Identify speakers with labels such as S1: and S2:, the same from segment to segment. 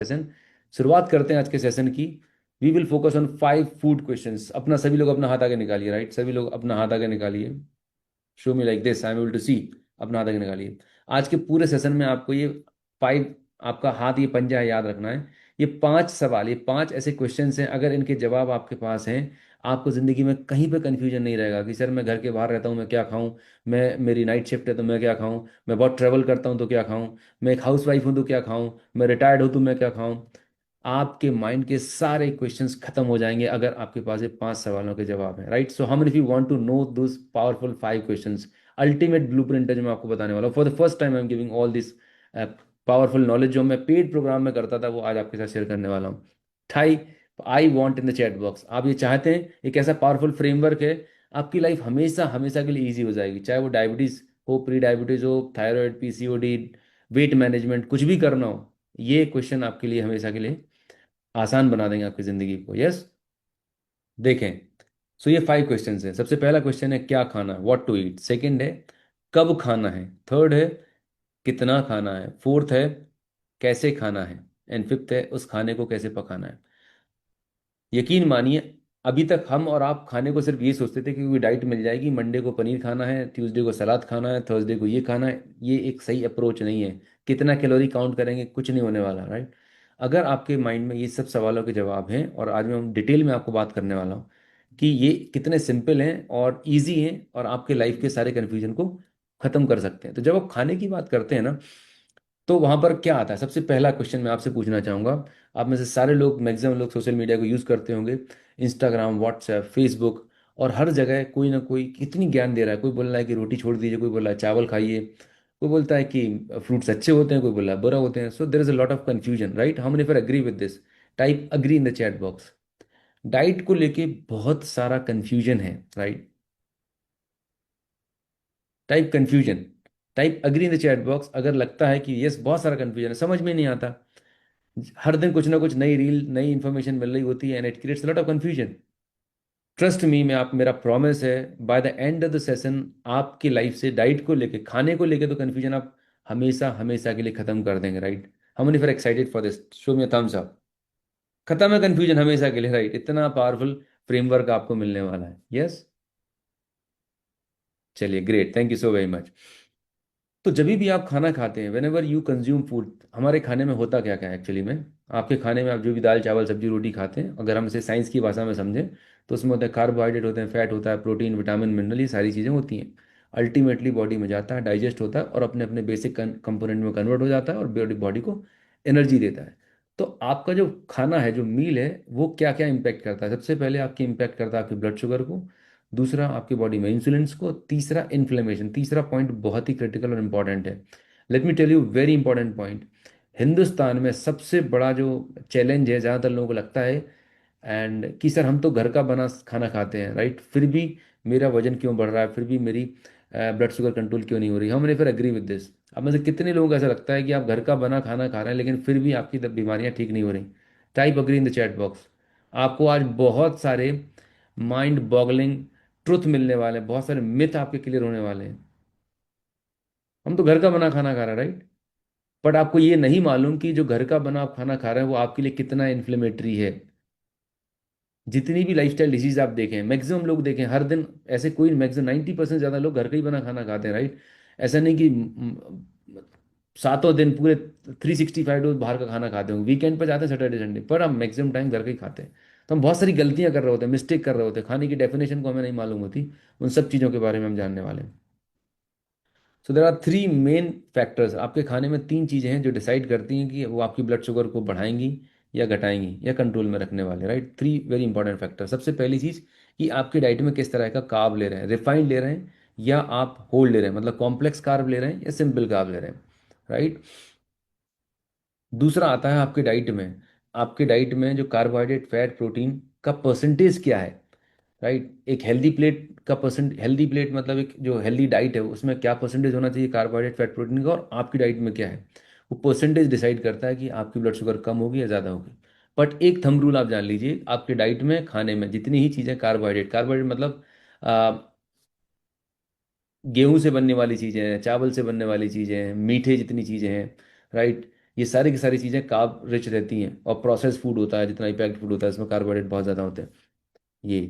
S1: Session शुरुआत करते हैं आज के सेशन की। We will focus on 5 food questions. अपना सभी लोग अपना हाथ आगे निकालिए। राइट, सभी लोग अपना हाथ आगे निकालिए। Show me like this, I am able to see. अपना हाथ आगे निकालिए। आज के पूरे सेशन में आपको ये 5, आपका हाथ ये पंजा है, याद रखना है। ये 5 सवाल, ये 5 ऐसे क्वेश्चंस हैं, अगर इनके जवाब आपके पास हैं, आपको ज़िंदगी में कहीं पे कन्फ्यूजन नहीं रहेगा कि सर मैं घर के बाहर रहता हूँ मैं क्या खाऊं, मैं मेरी नाइट शिफ्ट है तो मैं क्या खाऊं, मैं बहुत ट्रैवल करता हूँ तो क्या खाऊं, मैं एक हाउस वाइफ हूँ तो क्या खाऊं, मैं रिटायर्ड हूँ तो मैं क्या खाऊं। आपके माइंड के सारे क्वेश्चंस खत्म हो जाएंगे अगर आपके पास ये 5 सवालों के जवाब हैं। राइट, सो हम if you want to know those powerful 5 questions, ultimate blueprint है जो मैं आपको बताने वाला हूँ। For the first time I am giving all this powerful knowledge जो मैं पेड प्रोग्राम में करता था, वो आज आपके साथ शेयर करने वाला हूँ। Type I want in the chat box. आप ये चाहते हैं, एक ऐसा पावरफुल फ्रेमवर्क है, आपकी लाइफ हमेशा हमेशा के लिए ईजी हो जाएगी। चाहे वो डायबिटीज हो, प्री डायबिटीज हो, थायराइड, पीसीओडी, वेट मैनेजमेंट, कुछ भी करना हो, ये क्वेश्चन आपके लिए हमेशा के लिए आसान बना देंगे आपकी जिंदगी को। यस, देखें। सो ये 5 क्वेश्चंस हैं। सबसे पहला क्वेश्चन है क्या खाना है, व्हाट टू ईट। सेकंड है कब खाना है। थर्ड है कितना खाना है। फोर्थ है कैसे खाना है। एंड फिफ्थ है उस खाने को कैसे पकाना है। यकीन मानिए, अभी तक हम और आप खाने को सिर्फ ये सोचते थे कि कोई डाइट मिल जाएगी, मंडे को पनीर खाना है, ट्यूसडे को सलाद खाना है, थर्सडे को ये खाना है। ये एक सही अप्रोच नहीं है। कितना कैलोरी काउंट करेंगे, कुछ नहीं होने वाला। राइट, अगर आपके माइंड में ये सब सवालों के जवाब हैं, और आज मैं डिटेल में आपको बात करने वाला हूँ कि ये कितने सिंपल हैं और ईजी हैं, और आपके लाइफ के सारे कन्फ्यूजन को खत्म कर सकते हैं। तो जब आप खाने की बात करते हैं ना, तो वहां पर क्या आता है, सबसे पहला क्वेश्चन मैं आपसे पूछना चाहूंगा। आप में से सारे लोग, मैक्सिमम लोग सोशल मीडिया को यूज करते होंगे, इंस्टाग्राम, व्हाट्सएप, फेसबुक, और हर जगह कोई ना कोई कितनी ज्ञान दे रहा है। कोई बोल रहा है कि रोटी छोड़ दीजिए, कोई बोल रहा है चावल खाइए, कोई बोलता है कि फ्रूट्स अच्छे होते हैं, कोई बोल रहा है बुरा होते हैं। So there is a lot of confusion. Right, हम never agree with this. Type agree in the chat box. Diet को लेके बहुत सारा कंफ्यूजन है। Right, type confusion, type agree in the chat box अगर लगता है कि यस बहुत सारा कंफ्यूजन है, समझ में नहीं आता, हर दिन कुछ ना कुछ नई रील, नई इन्फॉर्मेशन मिल रही होती है, and it creates lot of confusion. Trust me, मैं आप, मेरा प्रॉमिस है, by the end of the session आपकी लाइफ से डाइट को लेके, खाने को लेके तो कंफ्यूजन आप हमेशा हमेशा के लिए खत्म कर देंगे। राइट, हम for excited for this, show me thumbs up. खत्म है कंफ्यूजन हमेशा के लिए। राइट, इतना पावरफुल फ्रेमवर्क आपको मिलने वाला है। यस, चलिए, great, thank you so very much. तो जब भी आप खाना खाते हैं, when ever you consume food, हमारे खाने में होता क्या क्या है एक्चुअली में। आपके खाने में आप जो भी दाल चावल सब्जी रोटी खाते हैं, अगर हम इसे साइंस की भाषा में समझें, तो उसमें होता है कार्बोहाइड्रेट, होते हैं फैट, होता है प्रोटीन, विटामिन, मिनरल, ये सारी चीज़ें होती हैं। अल्टीमेटली बॉडी में जाता है, डाइजेस्ट होता है, और अपने अपने बेसिक कंपोनेंट में कन्वर्ट हो जाता है, और बॉडी बॉडी को एनर्जी देता है। तो आपका जो खाना है, जो मील है, वो क्या क्या इम्पैक्ट करता है। सबसे पहले आपकी इम्पैक्ट करता है आपके ब्लड शुगर को, दूसरा आपकी बॉडी में इंसुलिन को, तीसरा इन्फ्लेमेशन। तीसरा पॉइंट बहुत ही क्रिटिकल और इंपॉर्टेंट है। Let me tell you very important point. Hindustan में सबसे बड़ा जो चैलेंज है, ज़्यादातर लोगों को लगता है एंड कि सर हम तो घर का बना खाना खाते हैं, राइट, फिर भी मेरा वजन क्यों बढ़ रहा है, फिर भी मेरी ब्लड शुगर कंट्रोल क्यों नहीं हो रही। हम ने फिर एग्री विद दिस। अब में से कितने लोगों को ऐसा लगता है कि आप घर का बना खाना खा रहे हैं लेकिन फिर भी आपकी बीमारियां ठीक नहीं हो रही। Type agree in the chat box. आपको आज बहुत सारे माइंड बॉगलिंग ट्रुथ मिलने वाले हैं, बहुत सारे मिथ आपके क्लियर होने वाले हैं। हम तो घर का बना खाना खा रहे हैं, राइट, बट आपको ये नहीं मालूम कि जो घर का बना आप खाना खा रहे हैं वो आपके लिए कितना इन्फ्लेमेटरी है। जितनी भी लाइफस्टाइल डिजीज आप देखें, मैक्सिमम लोग देखें हर दिन, ऐसे कोई, मैक्सिमम 90% ज़्यादा लोग घर का ही बना खाना खाते हैं। राइट, ऐसा नहीं कि सातों दिन पूरे 365 डेज बाहर का खाना खाते हैं, वीकेंड पर जाते हैं सैटरडे संडे, पर हम मैक्सिमम टाइम घर का ही खाते हैं। तो हम बहुत सारी गलतियां कर रहे होते हैं, मिस्टेक कर रहे होते हैं, खाने की डेफिनेशन को हमें नहीं मालूम होती। उन सब चीज़ों के बारे में हम जानने वाले हैं। So there are 3 main factors. आपके खाने में 3 चीज़ें हैं जो डिसाइड करती हैं कि वो आपकी ब्लड शुगर को बढ़ाएंगी या घटाएंगी या कंट्रोल में रखने वाले। Right, 3 very important factor. सबसे पहली चीज़ कि आपकी डाइट में किस तरह का कार्ब ले रहे हैं, रिफाइंड ले रहे हैं या आप होल ले रहे हैं, मतलब कॉम्प्लेक्स कार्ब ले रहे हैं या सिंपल कार्ब ले रहे हैं। राइट, दूसरा आता है आपके डाइट में, आपके डाइट में जो कार्बोहाइड्रेट, फैट, प्रोटीन का परसेंटेज क्या है। राइट, एक हेल्दी प्लेट का परसेंट, हेल्दी प्लेट मतलब एक जो हेल्दी डाइट है उसमें क्या परसेंटेज होना चाहिए कार्बोहाइड्रेट, फैट, प्रोटीन का, और आपकी डाइट में क्या है। वो परसेंटेज डिसाइड करता है कि आपकी ब्लड शुगर कम होगी या ज़्यादा होगी। बट एक थंब रूल आप जान लीजिए, आपके डाइट में, खाने में जितनी ही चीज़ें कार्बोहाइड्रेट, कार्बोहाइड्रेट मतलब आ, गेहूं से बनने वाली चीज़ें हैं, चावल से बनने वाली चीज़ें हैं, मीठे जितनी चीज़ें हैं, राइट, ये सारी की सारी चीज़ें कार्ब रिच रहती हैं, और प्रोसेस फूड होता है, जितना पैक्ड फूड होता है इसमें कार्बोहाइड्रेट बहुत ज़्यादा होते हैं ये।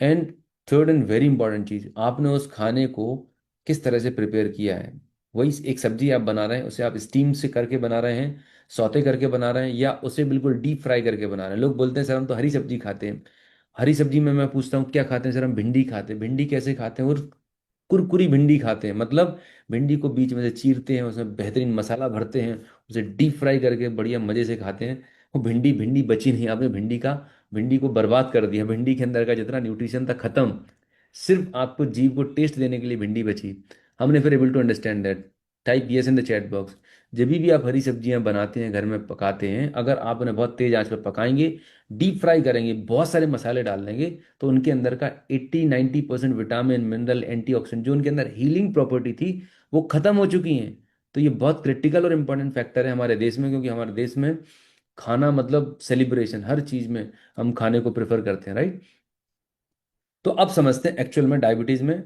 S1: And third and very important चीज़, आपने उस खाने को किस तरह से प्रिपेयर किया है। वही एक सब्जी आप बना रहे हैं, उसे आप स्टीम से करके बना रहे हैं, सौते करके बना रहे हैं, या उसे बिल्कुल डीप फ्राई करके बना रहे हैं। लोग बोलते हैं सर हम तो हरी सब्जी खाते हैं। हरी सब्जी में मैं पूछता हूँ क्या खाते हैं सर, हम भिंडी खाते हैं। भिंडी कैसे खाते हैं? और कुरकुरी भिंडी खाते हैं, मतलब भिंडी को बीच में से चीरते हैं, उसमें बेहतरीन मसाला भरते हैं, उसे डीप फ्राई करके बढ़िया मज़े से खाते हैं। वो भिंडी भिंडी बची नहीं, आपने भिंडी को बर्बाद कर दिया। भिंडी के अंदर का जितना न्यूट्रिशन था खत्म, सिर्फ आपको जीव को टेस्ट देने के लिए भिंडी बची। हमने फिर able to understand that. Type yes in the chat box. जब भी आप हरी सब्जियां बनाते हैं, घर में पकाते हैं, अगर आप उन्हें बहुत तेज आंच पर पकाएंगे, डीप फ्राई करेंगे, बहुत सारे मसाले डाल देंगे, तो उनके अंदर का 80-90% विटामिन, मिनरल, एंटीऑक्सीडेंट, जो उनके अंदर हीलिंग प्रॉपर्टी थी, वो खत्म हो चुकी हैं। तो ये बहुत क्रिटिकल और इंपॉर्टेंट फैक्टर है हमारे देश में, क्योंकि हमारे देश में खाना मतलब सेलिब्रेशन, हर चीज में हम खाने को प्रेफर करते हैं, राइट। तो अब समझते हैं एक्चुअल में डायबिटीज में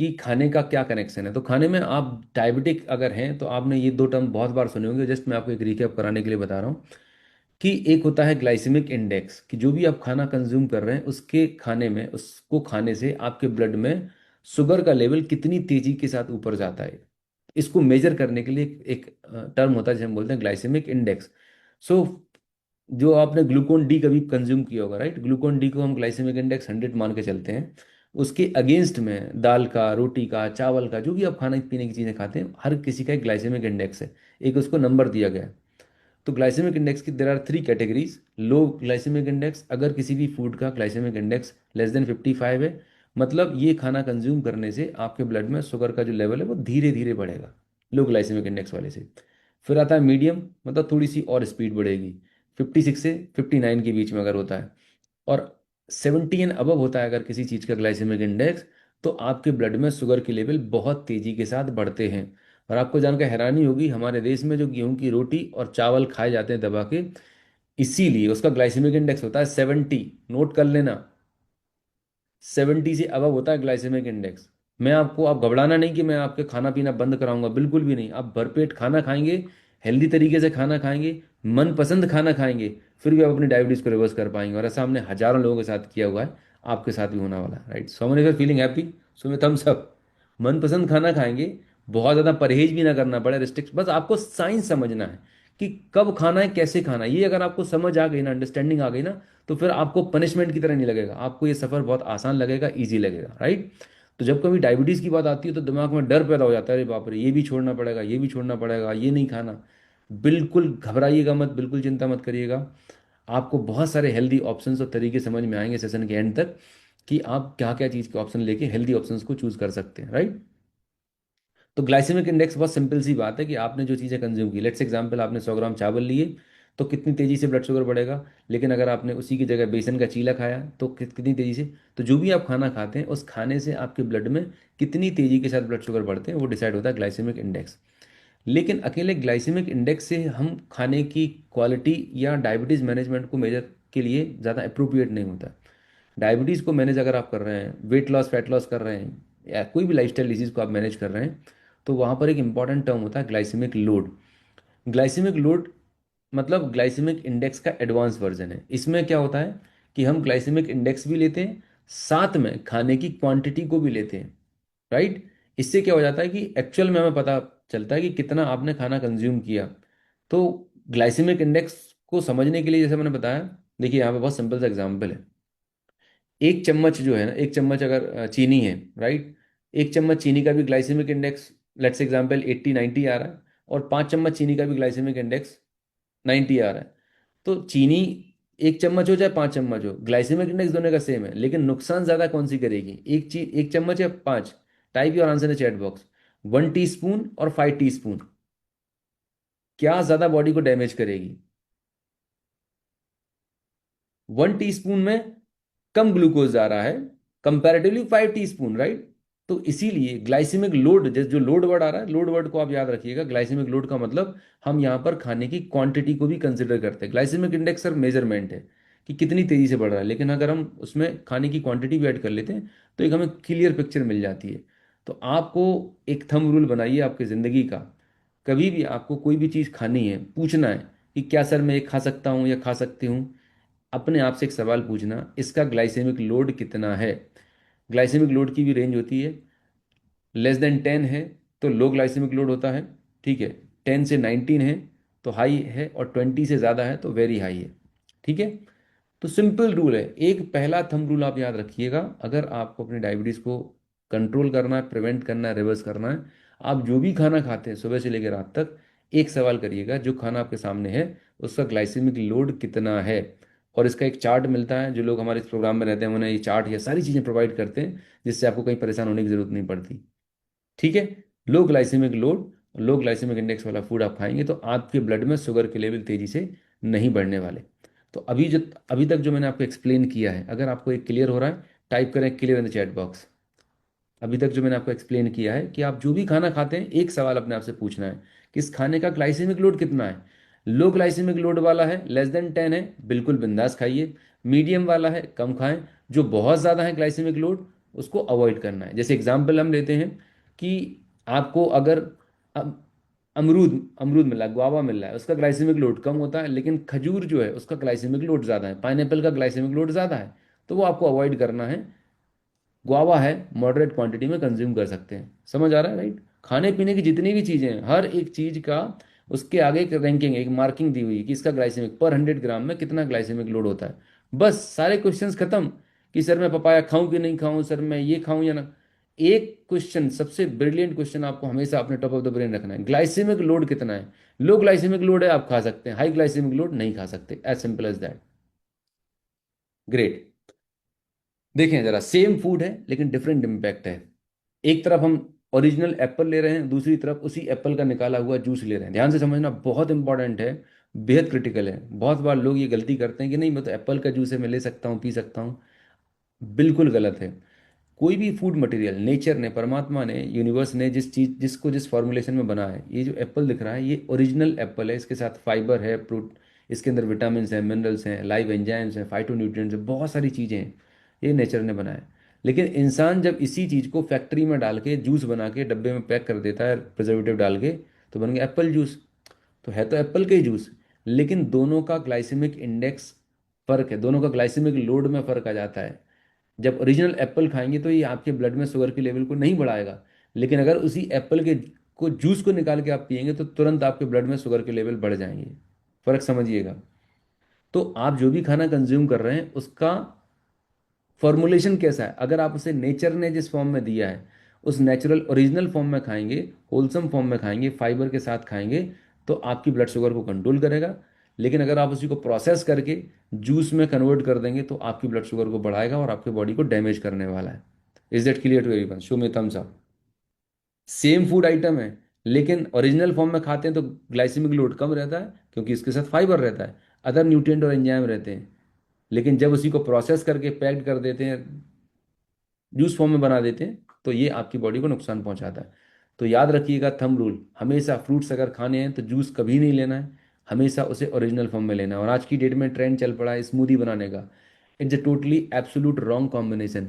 S1: कि खाने का क्या कनेक्शन है। तो खाने में आप डायबिटिक अगर हैं तो आपने ये दो टर्म बहुत बार सुने होंगे, जस्ट मैं आपको एक रिकैप कराने के लिए बता रहा हूँ कि एक होता है ग्लाइसेमिक इंडेक्स, कि जो भी आप खाना कंज्यूम कर रहे हैं उसके खाने में, उसको खाने से आपके ब्लड में शुगर का लेवल कितनी तेजी के साथ ऊपर जाता है। इसको मेजर करने के लिए एक टर्म होता है जिसे हम बोलते हैं ग्लाइसेमिक इंडेक्स। सो जो आपने ग्लूकोन डी कभी कंज्यूम किया होगा, राइट, ग्लूकोन डी को हम ग्लाइसेमिक इंडेक्स 100 मान के चलते हैं। उसके अगेंस्ट में दाल का, रोटी का, चावल का, जो भी आप खाने पीने की चीज़ें खाते हैं, हर किसी का एक ग्लाइसेमिक इंडेक्स है, एक उसको नंबर दिया गया है। तो ग्लाइसेमिक इंडेक्स की there are 3 categories. Low glycemic index, अगर किसी भी फूड का ग्लाइसेमिक इंडेक्स लेस देन 55 है, मतलब ये खाना कंज्यूम करने से आपके ब्लड में शुगर का जो लेवल है वो धीरे धीरे बढ़ेगा, लो ग्लाइसेमिक इंडेक्स वाले से। फिर आता है मीडियम, मतलब थोड़ी सी और स्पीड बढ़ेगी, 56 से 59 के बीच में अगर होता है। और 70 एंड अबव होता है अगर किसी चीज़ का ग्लाइसेमिक इंडेक्स, तो आपके ब्लड में शुगर की लेवल बहुत तेज़ी के साथ बढ़ते हैं। और आपको जानकर हैरानी होगी, हमारे देश में जो गेहूं की रोटी और चावल खाए जाते हैं दबा के, इसीलिए उसका ग्लाइसेमिक इंडेक्स होता है 70। नोट कर लेना, 70 से अबव होता है ग्लाइसेमिक इंडेक्स। मैं आपको, आप घबराना नहीं कि मैं आपके खाना पीना बंद कराऊंगा, बिल्कुल भी नहीं। आप भरपेट खाना खाएंगे, हेल्दी तरीके से खाना खाएंगे, मनपसंद खाना खाएंगे, फिर भी आप अपनी डायबिटीज को रिवर्स कर पाएंगे। और ऐसा हमने हजारों लोगों के साथ किया हुआ है, आपके साथ भी होने वाला है, राइट। सो मैंने फीलिंग हैप्पी, सो मैं थम्स अप। मनपसंद खाना खाएंगे, बहुत ज़्यादा परहेज भी ना करना पड़े, रिस्ट्रिक्ट, बस आपको साइंस समझना है कि कब खाना है, कैसे खाना है। ये अगर आपको समझ आ गई ना, अंडरस्टैंडिंग आ गई ना, तो फिर आपको पनिशमेंट की तरह नहीं लगेगा, आपको ये सफ़र बहुत आसान लगेगा, ईजी लगेगा, राइट। तो जब कभी डायबिटीज़ की बात आती है तो दिमाग में डर पैदा हो जाता है, अरे बाप रे, ये भी छोड़ना पड़ेगा, ये भी छोड़ना पड़ेगा, ये नहीं खाना। बिल्कुल घबराइएगा मत, बिल्कुल चिंता मत करिएगा। आपको बहुत सारे हेल्दी ऑप्शंस और तरीके समझ में आएंगे सेशन के एंड तक, कि आप क्या क्या चीज़ के ऑप्शन लेके हेल्दी ऑप्शंस को चूज कर सकते हैं, राइट। तो ग्लाइसेमिक इंडेक्स बहुत सिंपल सी बात है कि आपने जो चीज़ें कंज्यूम की, लेट्स एग्जांपल आपने 100 ग्राम चावल लिए, तो कितनी तेजी से ब्लड शुगर बढ़ेगा। लेकिन अगर आपने उसी की जगह बेसन का चीला खाया तो कितनी तेजी से। तो जो भी आप खाना खाते हैं, उस खाने से आपके ब्लड में कितनी तेजी के साथ ब्लड शुगर बढ़ते हैं, वो डिसाइड होता है ग्लाइसेमिक इंडेक्स। लेकिन अकेले ग्लाइसेमिक इंडेक्स से हम खाने की क्वालिटी या डायबिटीज़ मैनेजमेंट को मेजर के लिए ज़्यादा अप्रोप्रिएट नहीं होता। डायबिटीज़ को मैनेज अगर आप कर रहे हैं, वेट लॉस, फैट लॉस कर रहे हैं, या कोई भी लाइफस्टाइल डिजीज़ को आप मैनेज कर रहे हैं, तो वहाँ पर एक इंपॉर्टेंट टर्म होता है ग्लाइसेमिक लोड। ग्लाइसेमिक लोड मतलब ग्लाइसेमिक इंडेक्स का एडवांस वर्जन है। इसमें क्या होता है कि हम ग्लाइसेमिक इंडेक्स भी लेते हैं, साथ में खाने की क्वांटिटी को भी लेते हैं, राइट। इससे क्या हो जाता है कि एक्चुअल में हमें पता चलता है कि कितना आपने खाना कंज्यूम किया। तो ग्लाइसेमिक इंडेक्स को समझने के लिए जैसे मैंने बताया, देखिए यहाँ पे बहुत सिंपल सा एग्जांपल है। एक चम्मच जो है ना, एक चम्मच अगर चीनी है, राइट, एक चम्मच चीनी का भी ग्लाइसेमिक इंडेक्स लेट्स एग्जांपल 80-90 आ रहा है, और 5 चम्मच चीनी का भी ग्लाइसेमिक इंडेक्स 90 आ रहा है। तो चीनी एक चम्मच हो चाहे 5 चम्मच हो, ग्लाइसेमिक इंडेक्स दोनों का सेम है, लेकिन नुकसान ज्यादा कौन सी करेगी, एक चम्मच या 5? Type your answer in chat box. 1 teaspoon और 5 टीस्पून, क्या ज्यादा बॉडी को डैमेज करेगी? 1 टीस्पून में कम ग्लूकोज जा रहा है, कंपैरेटिवली 5 टीस्पून, राइट। तो इसीलिए ग्लाइसेमिक लोड, जैसे जो लोड वर्ड आ रहा है, लोड वर्ड को आप याद रखिएगा। ग्लाइसेमिक लोड का मतलब हम यहाँ पर खाने की क्वांटिटी को भी कंसिडर करते हैं। ग्लाइसेमिक इंडेक्स सर मेजरमेंट है कि कितनी तेजी से बढ़ रहा है, लेकिन अगर हम उसमें खाने की क्वांटिटी भी ऐड कर लेते हैं तो एक हमें क्लियर पिक्चर मिल जाती है। तो आपको एक थंब रूल बनाइए आपकी ज़िंदगी का, कभी भी आपको कोई भी चीज़ खानी है, पूछना है कि क्या सर मैं ये खा सकता हूँ या खा सकती हूँ, अपने आप से एक सवाल पूछना, इसका ग्लाइसेमिक लोड कितना है। ग्लाइसेमिक लोड की भी रेंज होती है। <10 है तो लो ग्लाइसेमिक लोड होता है, ठीक है। 10 से 19 है तो हाई है, और 20 से ज़्यादा है तो वेरी हाई है, ठीक है। तो सिंपल रूल है, एक पहला थंब रूल आप याद रखिएगा। अगर आपको अपनी डायबिटीज़ को कंट्रोल करना है, प्रिवेंट करना है, रिवर्स करना है, आप जो भी खाना खाते हैं सुबह से लेकर रात तक, एक सवाल करिएगा, जो खाना आपके सामने है उसका ग्लाइसेमिक लोड कितना है। और इसका एक चार्ट मिलता है, जो लोग हमारे इस प्रोग्राम में रहते हैं उन्हें ये चार्ट या सारी चीज़ें प्रोवाइड करते हैं, जिससे आपको कहीं परेशान होने की जरूरत नहीं पड़ती, ठीक है। लो ग्लाइसेमिक लोड, लो ग्लाइसेमिक इंडेक्स वाला फूड आप खाएंगे तो आपके ब्लड में शुगर के लेवल तेजी से नहीं बढ़ने वाले। तो अभी तक जो मैंने आपको एक्सप्लेन किया है, अगर आपको एक क्लियर हो रहा है, टाइप करें clear in the chat box. अभी तक जो मैंने आपको एक्सप्लेन किया है कि आप जो भी खाना खाते हैं, एक सवाल अपने आप से पूछना है कि इस खाने का ग्लाइसेमिक लोड कितना है। लो ग्लाइसेमिक लोड वाला है, <10 है, बिल्कुल बिंदास खाइए। मीडियम वाला है, कम खाएं। जो बहुत ज़्यादा है ग्लाइसेमिक लोड, उसको अवॉइड करना है। जैसे एग्जाम्पल हम लेते हैं कि आपको अगर अम- अमरूद अमरूद मिल रहा है, गुआवा मिल रहा है, उसका ग्लाइसेमिक लोड कम होता है, लेकिन खजूर जो है उसका ग्लाइसेमिक लोड ज़्यादा है, पाइनएप्पल का ग्लाइसेमिक लोड ज़्यादा है, तो वो आपको अवॉइड करना है। गुआवा है, मॉडरेट क्वांटिटी में कंज्यूम कर सकते हैं। समझ आ रहा है, राइट। खाने पीने की जितनी भी चीज़ें हैं, हर एक चीज़ का उसके आगे एक रैंकिंग, एक मार्किंग दी हुई है कि इसका ग्लाइसेमिक पर 100 ग्राम में कितना ग्लाइसेमिक लोड होता है। बस सारे क्वेश्चंस खत्म कि सर मैं पपाया खाऊं कि नहीं खाऊं, सर मैं ये खाऊं या ना। एक क्वेश्चन, सबसे ब्रिलियंट क्वेश्चन आपको हमेशा अपने टॉप ऑफ द ब्रेन रखना है, ग्लाइसेमिक लोड कितना है। लो ग्लाइसेमिक लोड है, आप खा सकते हैं, हाई ग्लाइसेमिक लोड नहीं खा सकते, as simple as that. Great. देखें जरा, सेम फूड है लेकिन डिफरेंट इम्पैक्ट है। एक तरफ हम ओरिजिनल एप्पल ले रहे हैं, दूसरी तरफ उसी एप्पल का निकाला हुआ जूस ले रहे हैं। ध्यान से समझना, बहुत इंपॉर्टेंट है, बेहद क्रिटिकल है। बहुत बार लोग ये गलती करते हैं कि नहीं मैं तो एप्पल का जूस है, मैं ले सकता हूँ, पी सकता हूँ। बिल्कुल गलत है। कोई भी फूड मटेरियल, नेचर ने, परमात्मा ने, यूनिवर्स ने जिस चीज जिसको जिस फॉर्मुलेशन में बना है, ये जो एप्पल दिख रहा है ये ओरिजिनल एप्पल है। इसके साथ फाइबर है, प्रोट इसके अंदर विटामिन हैं, मिनरल्स हैं, लाइव एंजाइम्स हैं, फाइटोन्यूट्रिएंट्स हैं, बहुत सारी चीज़ें हैं, ये नेचर ने बनाया है। लेकिन इंसान जब इसी चीज़ को फैक्ट्री में डाल के जूस बना के डब्बे में पैक कर देता है, प्रिजर्वेटिव डाल के, तो बन गया एप्पल जूस। तो है तो एप्पल का ही जूस, लेकिन दोनों का ग्लाइसेमिक इंडेक्स फर्क है, दोनों का ग्लाइसेमिक लोड में फर्क आ जाता है। जब ओरिजिनल एप्पल खाएंगे तो ये आपके ब्लड में शुगर के लेवल को नहीं बढ़ाएगा, लेकिन अगर उसी एप्पल के जूस को निकाल के आप पिएंगे तो तुरंत आपके ब्लड में शुगर के लेवल बढ़ जाएंगे। फर्क समझिएगा। तो आप जो भी खाना कंज्यूम कर रहे हैं उसका फॉर्मुलेशन कैसा है, अगर आप उसे नेचर ने जिस फॉर्म में दिया है उस नेचुरल ओरिजिनल फॉर्म में खाएंगे, होलसम फॉर्म में खाएंगे, फाइबर के साथ खाएंगे, तो आपकी ब्लड शुगर को कंट्रोल करेगा। लेकिन अगर आप उसी को प्रोसेस करके जूस में कन्वर्ट कर देंगे तो आपकी ब्लड शुगर को बढ़ाएगा और आपके बॉडी को डैमेज करने वाला है। Is that clear to everyone? Show me thumbs up. Same food item है, लेकिन ओरिजिनल फॉर्म में खाते हैं तो ग्लाइसेमिक लोड कम रहता है क्योंकि इसके साथ फाइबर रहता है, अदर न्यूट्रिएंट और एंजाइम रहते हैं। लेकिन जब उसी को प्रोसेस करके पैक्ड कर देते हैं, जूस फॉर्म में बना देते हैं, तो ये आपकी बॉडी को नुकसान पहुंचाता है। तो याद रखिएगा थंब रूल, हमेशा फ्रूट्स अगर खाने हैं तो जूस कभी नहीं लेना है, हमेशा उसे ओरिजिनल फॉर्म में लेना है। और आज की डेट में ट्रेंड चल पड़ा है स्मूदी बनाने का। It's a totally absolute wrong combination.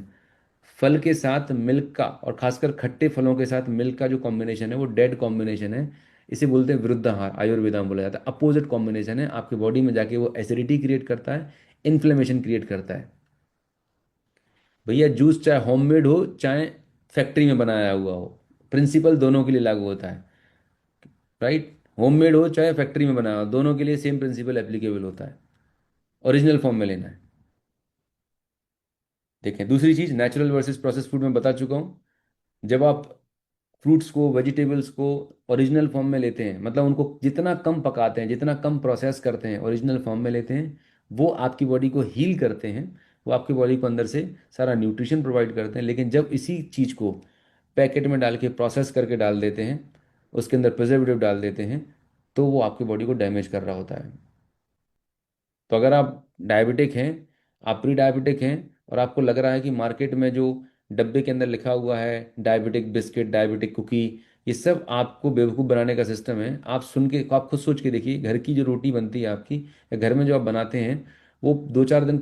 S1: फल के साथ मिल्क का, और खासकर खट्टे फलों के साथ मिल्क का जो कॉम्बिनेशन है वो डेड कॉम्बिनेशन है। इसे बोलते हैं विरुद्धाहार, आयुर्वेदा में बोला जाता है, अपोजिट कॉम्बिनेशन है। आपकी बॉडी में जाके वो एसिडिटी क्रिएट करता है, इन्फ्लेमेशन क्रिएट करता है। भैया जूस चाहे होममेड हो चाहे फैक्ट्री में बनाया हुआ हो, प्रिंसिपल दोनों के लिए लागू होता है, राइट। होममेड हो चाहे फैक्ट्री में बनाया हो, दोनों के लिए सेम प्रिंसिपल एप्लीकेबल होता है। ओरिजिनल फॉर्म में लेना है। देखें दूसरी चीज, नेचुरल वर्सेस प्रोसेस फूड में बता चुका हूँ। जब आप फ्रूट्स को, वेजिटेबल्स को ओरिजिनल फॉर्म में लेते हैं, मतलब उनको जितना कम पकाते हैं, जितना कम प्रोसेस करते हैं, ओरिजिनल फॉर्म में लेते हैं, वो आपकी बॉडी को हील करते हैं, वो आपकी बॉडी को अंदर से सारा न्यूट्रिशन प्रोवाइड करते हैं। लेकिन जब इसी चीज़ को पैकेट में डाल के प्रोसेस करके डाल देते हैं, उसके अंदर प्रिजर्वेटिव डाल देते हैं, तो वो आपकी बॉडी को डैमेज कर रहा होता है। तो अगर आप डायबिटिक हैं, आप प्री डायबिटिक हैं, और आपको लग रहा है कि मार्केट में जो डब्बे के अंदर लिखा हुआ है डायबिटिक बिस्किट, डायबिटिक कुकी, ये सब आपको बेवकूफ़ बनाने का सिस्टम है, आप सुन के, आप खुद सोच के देखिए, घर की जो रोटी बनती है आपकी, या घर में जो आप बनाते हैं, वो 2-4 दिन,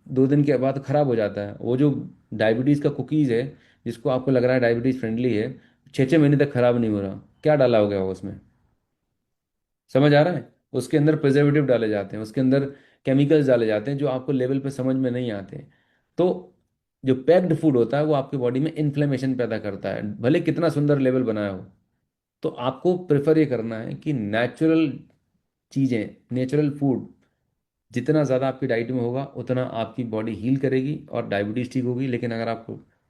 S1: 2 दिन के बाद ख़राब हो जाता है। वो जो डायबिटीज़ का कुकीज़ है, जिसको आपको लग रहा है डायबिटीज़ फ्रेंडली है, 6-6 महीने तक ख़राब नहीं हो रहा। क्या डाला हो गया हो उसमें? समझ आ रहा है? उसके अंदर प्रिजर्वेटिव डाले जाते हैं, उसके अंदर केमिकल्स डाले जाते हैं जो आपको लेवल पे समझ में नहीं आते। तो जो पैक्ड फूड होता है वो आपकी बॉडी में इन्फ्लेमेशन पैदा करता है, भले कितना सुंदर लेवल बनाया हो। तो आपको प्रेफर ये करना है कि नेचुरल चीज़ें, नेचुरल फूड जितना ज़्यादा आपकी डाइट में होगा उतना आपकी बॉडी हील करेगी और डायबिटीज़ ठीक होगी। लेकिन अगर आप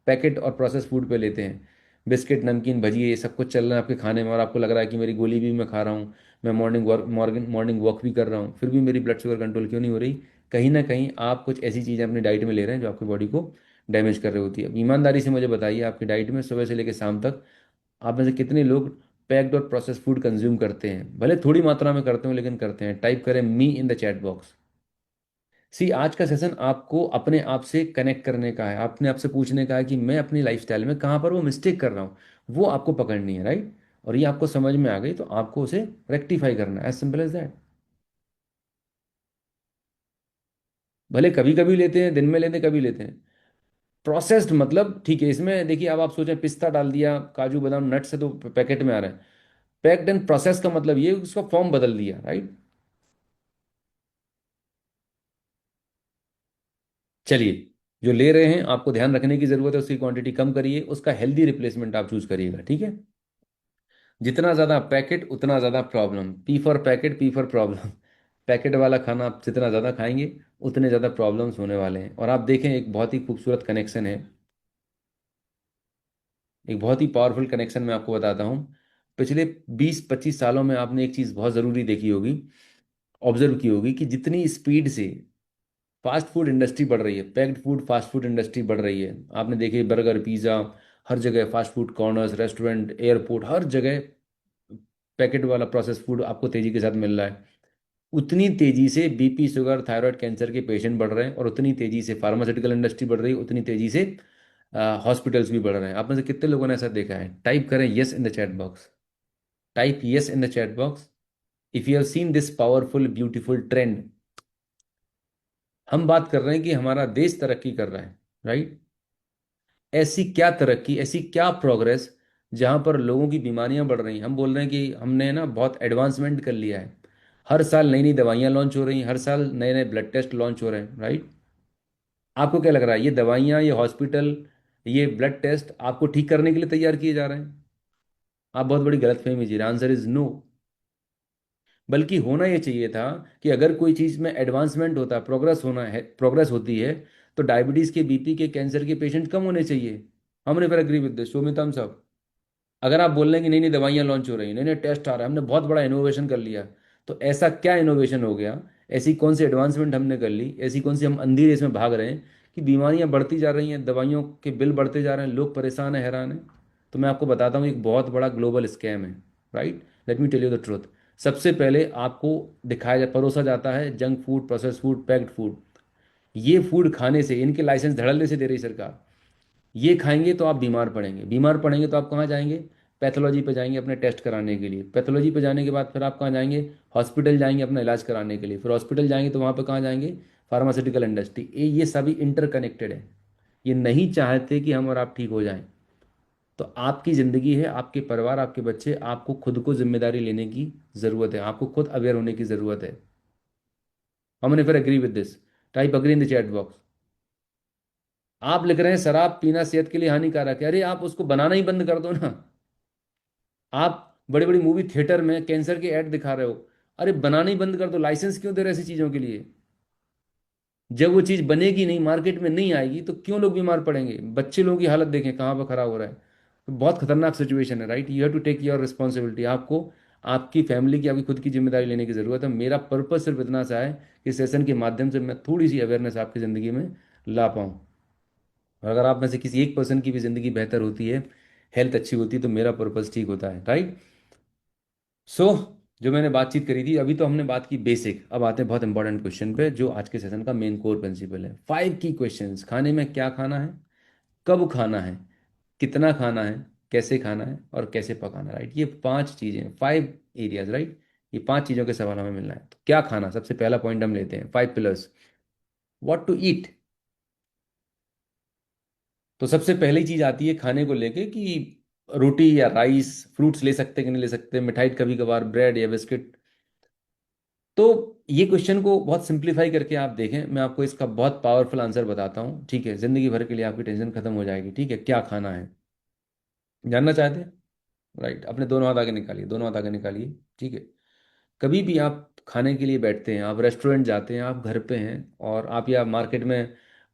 S1: पैकेट और प्रोसेस फूड पे लेते हैं, बिस्किट, नमकीन, भजिए, ये सब कुछ चल रहा है आपके खाने में, और आपको लग रहा है कि मेरी गोली भी मैं खा रहा हूँ, मैं मॉर्निंग वॉक भी कर रहा हूँ, फिर भी मेरी ब्लड शुगर कंट्रोल क्यों नहीं हो रही? कहीं ना कहीं आप कुछ ऐसी चीज़ें अपनी डाइट में ले रहे हैं जो आपकी बॉडी को डैमेज कर रही होती है। अब ईमानदारी से मुझे बताइए, आपकी डाइट में सुबह से लेकर शाम तक आप में से कितने लोग पैक्ड और प्रोसेस फूड कंज्यूम करते हैं? भले थोड़ी मात्रा में करते हो लेकिन करते हैं। टाइप करें मी इन द चैट बॉक्स। सी, आज का सेशन आपको अपने आप से कनेक्ट करने का है, अपने आप से पूछने का है कि मैं अपनी लाइफस्टाइल में कहाँ पर वो मिस्टेक कर रहा हूँ, वो आपको पकड़नी है, राइट? और ये आपको समझ में आ गई तो आपको उसे रेक्टिफाई करना है, एज सिंपल एज दैट। भले कभी कभी लेते हैं, दिन में लेते हैं, कभी लेते हैं। प्रोसेस्ड मतलब ठीक है, इसमें देखिए, अब आप सोचें पिस्ता डाल दिया, काजू बादाम, नट्स है तो पैकेट में आ रहे हैं। पैक्ड एंड प्रोसेस का मतलब ये उसका फॉर्म बदल दिया, राइट? चलिए, जो ले रहे हैं आपको ध्यान रखने की जरूरत है, उसकी क्वांटिटी कम करिए, उसका हेल्दी रिप्लेसमेंट आप चूज करिएगा, ठीक है? जितना ज़्यादा पैकेट उतना ज़्यादा problem, P for packet, P for problem. Packet वाला खाना आप जितना ज़्यादा खाएंगे उतने ज़्यादा प्रॉब्लम्स होने वाले हैं। और आप देखें, एक बहुत ही खूबसूरत कनेक्शन है, एक बहुत ही पावरफुल कनेक्शन मैं आपको बताता हूँ। पिछले 20-25 सालों में आपने एक चीज़ बहुत ज़रूरी देखी होगी, ऑब्जर्व की होगी, कि जितनी स्पीड से फास्ट फूड इंडस्ट्री बढ़ रही है, packed food fast food industry बढ़ रही है, आपने देखे बर्गर, पिज़्ज़ा, हर जगह fast food corners, restaurant, airport, हर जगह पैकेट वाला प्रोसेस फूड आपको तेज़ी के साथ मिल रहा है। उतनी तेजी से बीपी, शुगर, थायराइड, कैंसर के पेशेंट बढ़ रहे हैं, और उतनी तेजी से फार्मास्यूटिकल इंडस्ट्री बढ़ रही है, उतनी तेजी से हॉस्पिटल्स भी बढ़ रहे हैं। आप में से कितने लोगों ने ऐसा देखा है? टाइप करें yes in the chat box. Type yes in the chat box if you have seen this powerful beautiful trend. हम बात कर रहे हैं कि हमारा देश तरक्की कर रहा है, राइट? ऐसी क्या तरक्की, ऐसी क्या प्रोग्रेस जहां पर लोगों की बीमारियां बढ़ रही हैं? हम बोल रहे हैं कि हमने ना बहुत एडवांसमेंट कर लिया है, हर साल नई नई दवाइयां लॉन्च हो रही हैं, हर साल नए नए ब्लड टेस्ट लॉन्च हो रहे हैं, राइट? आपको क्या लग रहा है, ये दवाइयाँ, ये हॉस्पिटल, ये ब्लड टेस्ट आपको ठीक करने के लिए तैयार किए जा रहे हैं? आप बहुत बड़ी गलतफहमी जी, आंसर इज नो। बल्कि होना ये चाहिए था कि अगर कोई चीज़ में एडवांसमेंट होता है, प्रोग्रेस होना है, प्रोग्रेस होती है, तो डायबिटीज़ के, बीपी के, कैंसर के पेशेंट कम होने चाहिए। हम नेवर एग्री विद दिस, शोमितम साहब। अगर आप बोल रहे हैं कि नई नई दवाइयाँ लॉन्च हो रही हैं, नए नए टेस्ट आ रहे हैं, हमने बहुत बड़ा इनोवेशन कर लिया, तो ऐसा क्या इनोवेशन हो गया, ऐसी कौन सी एडवांसमेंट हमने कर ली, ऐसी कौन सी हम अंधी रेस में भाग रहे हैं कि बीमारियां बढ़ती जा रही हैं, दवाइयों के बिल बढ़ते जा रहे हैं, लोग परेशान हैं, हैरान हैं? तो मैं आपको बताता हूँ, एक बहुत बड़ा ग्लोबल स्कैम है, right? Let me tell you the truth. सबसे पहले आपको परोसा जाता है junk food, process food, packed food. ये फूड खाने से, इनके लाइसेंस धड़ल्ले से दे रही सरकार। ये खाएंगे तो आप बीमार पड़ेंगे, बीमार पड़ेंगे तो आप कहाँ जाएंगे? पैथोलॉजी पे जाएंगे अपने टेस्ट कराने के लिए। पैथोलॉजी पे जाने के बाद फिर आप कहाँ जाएंगे? हॉस्पिटल जाएंगे अपना इलाज कराने के लिए। फिर हॉस्पिटल जाएंगे तो वहाँ पे कहाँ जाएंगे? Pharmaceutical industry. ये सभी इंटरकनेक्टेड है। ये नहीं चाहते कि हम और आप ठीक हो जाएं। तो आपकी ज़िंदगी है, आपके परिवार, आपके बच्चे, आपको खुद को जिम्मेदारी लेने की ज़रूरत है, आपको खुद अवेयर होने की ज़रूरत है। हमने फिर agree with this. Type agree in the chat box. आप लिख रहे हैं शराब पीना सेहत के लिए हानिकारक है, अरे आप उसको बनाना ही बंद कर दो ना। आप बड़ी बड़ी मूवी थिएटर में कैंसर के ऐड दिखा रहे हो, अरे बनाना ही बंद कर दो, लाइसेंस क्यों दे रहे ऐसी चीज़ों के लिए? जब वो चीज़ बनेगी नहीं, मार्केट में नहीं आएगी, तो क्यों लोग बीमार पड़ेंगे? बच्चे लोगों की हालत देखें कहाँ पर खराब हो रहा है। तो बहुत खतरनाक सिचुएशन है, right? You have to take your responsibility. आपको आपकी फैमिली की, आपकी खुद की जिम्मेदारी लेने की ज़रूरत है। मेरा पर्पस सिर्फ इतना सा है कि सेशन के माध्यम से मैं थोड़ी सी अवेयरनेस आपकी ज़िंदगी में ला पाऊँ। और अगर आप में से किसी एक पर्सन की भी ज़िंदगी बेहतर होती है, हेल्थ अच्छी होती है, तो मेरा पर्पस ठीक होता है, राइट? सो जो मैंने बातचीत करी थी, अभी तो हमने बात की बेसिक, अब आते हैं बहुत इंपॉर्टेंट क्वेश्चन पे, जो आज के सेशन का मेन कोर प्रिंसिपल है। 5 की क्वेश्चंस। खाने में क्या खाना है, कब खाना है, कितना खाना है, कैसे खाना है, और कैसे पकाना है, राइट? ये 5 चीज़ें, 5 एरियाज, राइट? ये 5 चीज़ों के सवाल हमें मिलना है। तो क्या खाना, सबसे पहला पॉइंट हम लेते हैं, 5 पिलर्स। What to eat. तो सबसे पहली चीज़ आती है खाने को लेके कि रोटी या राइस, फ्रूट्स ले सकते कि नहीं ले सकते, मिठाई कभी कभार, ब्रेड या बिस्किट, तो ये क्वेश्चन को बहुत सिंप्लीफाई करके आप देखें, मैं आपको इसका बहुत पावरफुल आंसर बताता हूँ, ठीक है, जिंदगी भर के लिए आपकी टेंशन खत्म हो जाएगी। ठीक है, क्या खाना है, जानना चाहते हैं? राइट, अपने दोनों हाथ आगे निकालिए, दोनों हाथ आगे निकालिए। ठीक है, कभी भी आप खाने के लिए बैठते हैं, आप रेस्टोरेंट जाते हैं, आप घर पे हैं और आप या मार्केट में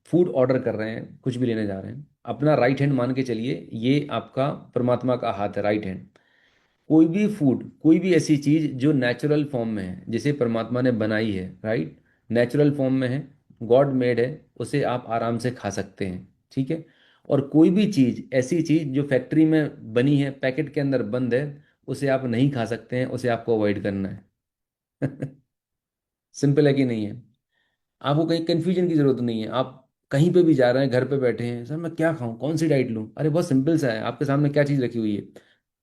S1: फूड ऑर्डर कर रहे हैं, कुछ भी लेने जा रहे हैं, अपना राइट हैंड मान के चलिए, ये आपका परमात्मा का हाथ है, राइट हैंड। कोई भी फूड, कोई भी ऐसी चीज जो नेचुरल फॉर्म में है, जिसे परमात्मा ने बनाई है, राइट, नेचुरल फॉर्म में है, गॉड मेड है, उसे आप आराम से खा सकते हैं। ठीक है, और कोई भी चीज, ऐसी चीज जो फैक्ट्री में बनी है, पैकेट के अंदर बंद है, उसे आप नहीं खा सकते हैं, उसे आपको अवॉइड करना है। सिंपल है कि नहीं है? आपको कहीं कंफ्यूजन की जरूरत नहीं है। आप कहीं पे भी जा रहे हैं, घर पे बैठे हैं, सर मैं क्या खाऊं, कौन सी डाइट लूं, अरे बहुत सिंपल सा है, आपके सामने क्या चीज रखी हुई है,